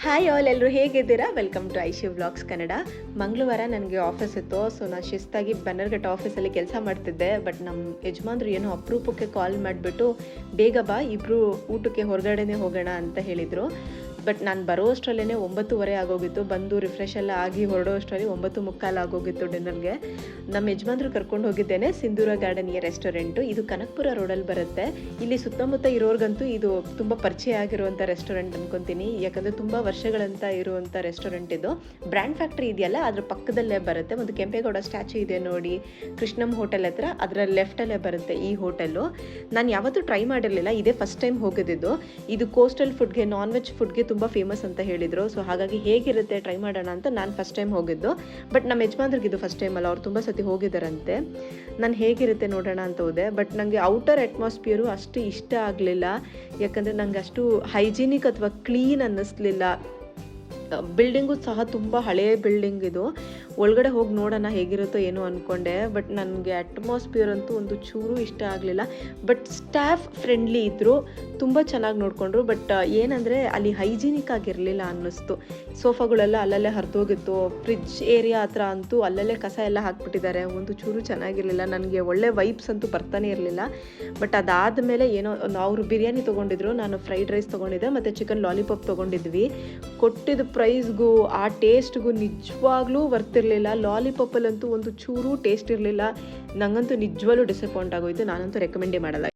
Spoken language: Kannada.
ಹಾಯ್ ಆಲ್, ಎಲ್ಲರೂ ಹೇಗಿದ್ದೀರಾ? Welcome to Aishi vlogs Kannada. ಮಂಗಳವಾರ ನನಗೆ ಆಫೀಸ್ ಇತ್ತು, ಸೊ ನಾನು ಶಿಸ್ತಾಗಿ ಬನ್ನರ್ಘಟ್ಟ ಆಫೀಸಲ್ಲಿ ಕೆಲಸ ಮಾಡ್ತಿದ್ದೆ. ಬಟ್ ನಮ್ಮ ಯಜಮಾನ್ರು ಏನೋ ಅಪರೂಪಕ್ಕೆ ಕಾಲ್ ಮಾಡಿಬಿಟ್ಟು ಬೇಗ ಬಾ, ಇಬ್ಬರು ಊಟಕ್ಕೆ ಹೊರಗಡೆನೇ ಹೋಗೋಣ ಅಂತ ಹೇಳಿದರು. ಬಟ್ ನಾನು ಬರೋ ಅಷ್ಟರಲ್ಲೇ 9:30 ಆಗೋಗಿತ್ತು. ಬಂದು ರಿಫ್ರೆಶ್ ಎಲ್ಲ ಆಗಿ ಹೊರಡೋ ಅಷ್ಟರಲ್ಲಿ 9:45 ಆಗೋಗಿತ್ತು ಡಿನ್ನರ್ಗೆ. ನಮ್ಮ ಯಜಮಾನ್ರು ಕರ್ಕೊಂಡು ಹೋಗಿದ್ದೇನೆ ಸಿಂಧೂರ ಗಾರ್ಡನಿಯ ರೆಸ್ಟೋರೆಂಟು. ಇದು ಕನಕಪುರ ರೋಡಲ್ಲಿ ಬರುತ್ತೆ. ಇಲ್ಲಿ ಸುತ್ತಮುತ್ತ ಇರೋರ್ಗಂತೂ ಇದು ತುಂಬ ಪರಿಚಯ ಆಗಿರುವಂಥ ರೆಸ್ಟೋರೆಂಟ್ ಅನ್ಕೊತೀನಿ, ಯಾಕಂದರೆ ತುಂಬ ವರ್ಷಗಳಂತ ಇರುವಂಥ ರೆಸ್ಟೋರೆಂಟ್ ಇದು. ಬ್ರ್ಯಾಂಡ್ ಫ್ಯಾಕ್ಟ್ರಿ ಇದೆಯಲ್ಲ, ಅದ್ರ ಪಕ್ಕದಲ್ಲೇ ಬರುತ್ತೆ. ಒಂದು ಕೆಂಪೇಗೌಡ ಸ್ಟ್ಯಾಚು ಇದೆ ನೋಡಿ, ಕೃಷ್ಣಮ್ ಹೋಟೆಲ್ ಹತ್ರ, ಅದರ ಲೆಫ್ಟಲ್ಲೇ ಬರುತ್ತೆ ಈ ಹೋಟೆಲ್ಲು. ನಾನು ಯಾವತ್ತೂ ಟ್ರೈ ಮಾಡಿರಲಿಲ್ಲ, ಇದೇ ಫಸ್ಟ್ ಟೈಮ್ ಹೋಗಿದ್ದು. ಇದು ಕೋಸ್ಟಲ್ ಫುಡ್ಗೆ, ನಾನ್ ವೆಜ್ ಫುಡ್ಗೆ ತುಂಬ ಫೇಮಸ್ ಅಂತ ಹೇಳಿದರು. ಸೊ ಹಾಗಾಗಿ ಹೇಗಿರುತ್ತೆ ಟ್ರೈ ಮಾಡೋಣ ಅಂತ ನಾನು ಫಸ್ಟ್ ಟೈಮ್ ಹೋಗಿದ್ದು. ಬಟ್ ನಮ್ಮ ಯಜಮಾನ್ರಿಗೆ ಇದು ಫಸ್ಟ್ ಟೈಮ್ ಅಲ್ಲ, ಅವ್ರು ತುಂಬ ಸತಿ ಹೋಗಿದ್ದಾರಂತೆ. ನಾನು ಹೇಗಿರುತ್ತೆ ನೋಡೋಣ ಅಂತ ಹೋದೆ. ಬಟ್ ನನಗೆ ಔಟರ್ ಅಟ್ಮಾಸ್ಫಿಯರು ಅಷ್ಟು ಇಷ್ಟ ಆಗಲಿಲ್ಲ, ಯಾಕಂದರೆ ನನಗೆ ಅಷ್ಟು ಹೈಜಿನಿಕ್ ಅಥವಾ ಕ್ಲೀನ್ ಅನ್ನಿಸ್ಲಿಲ್ಲ. ಬಿಲ್ಡಿಂಗು ಸಹ ತುಂಬ ಹಳೆಯ ಬಿಲ್ಡಿಂಗ್ ಇದು. ಒಳಗಡೆ ಹೋಗಿ ನೋಡೋಣ ಹೇಗಿರುತ್ತೋ ಏನೋ ಅಂದ್ಕೊಂಡೆ. ಬಟ್ ನನಗೆ ಅಟ್ಮಾಸ್ಫಿಯರ್ ಅಂತೂ ಒಂದು ಚೂರು ಇಷ್ಟ ಆಗಲಿಲ್ಲ. ಬಟ್ ಸ್ಟಾಫ್ ಫ್ರೆಂಡ್ಲಿ ಇದ್ದರು, ತುಂಬ ಚೆನ್ನಾಗಿ ನೋಡಿಕೊಂಡ್ರು. ಬಟ್ ಏನಂದರೆ ಅಲ್ಲಿ ಹೈಜಿನಿಕ್ ಆಗಿರಲಿಲ್ಲ ಅನ್ನಿಸ್ತು. ಸೋಫಾಗಳೆಲ್ಲ ಅಲ್ಲಲ್ಲೇ ಹರಿದೋಗಿತ್ತು. ಫ್ರಿಡ್ಜ್ ಏರಿಯಾ ಹತ್ರ ಅಂತೂ ಅಲ್ಲಲ್ಲೇ ಕಸ ಎಲ್ಲ ಹಾಕ್ಬಿಟ್ಟಿದ್ದಾರೆ. ಒಂದು ಚೂರು ಚೆನ್ನಾಗಿರಲಿಲ್ಲ. ನನಗೆ ಒಳ್ಳೆ ವೈಬ್ಸ್ ಅಂತೂ ಬರ್ತಾನೆ ಇರಲಿಲ್ಲ. ಬಟ್ ಅದಾದಮೇಲೆ ಏನೋ ಅವರು ಬಿರಿಯಾನಿ ತೊಗೊಂಡಿದ್ರು, ನಾನು ಫ್ರೈಡ್ ರೈಸ್ ತೊಗೊಂಡಿದ್ದೆ ಮತ್ತು ಚಿಕನ್ ಲಾಲಿಪಾಪ್ ತೊಗೊಂಡಿದ್ವಿ. ಕೊಟ್ಟಿದ್ದ ಪ್ರೈಸ್ಗೂ ಆ ಟೇಸ್ಟ್ಗೂ ನಿಜವಾಗ್ಲೂ ವರ್ತಿರಲಿಲ್ಲ. ಲಾಲಿಪಾಪಲ್ಲಂತೂ ಒಂದು ಚೂರು ಟೇಸ್ಟ್ ಇರಲಿಲ್ಲ. ನನಗಂತೂ ನಿಜವಾಗ್ಲೂ ಡಿಸಪಾಯಿಂಟ್ ಆಗೋಯಿತು. ನಾನಂತೂ ರೆಕಮೆಂಡೇ ಮಾಡಲ್ಲ.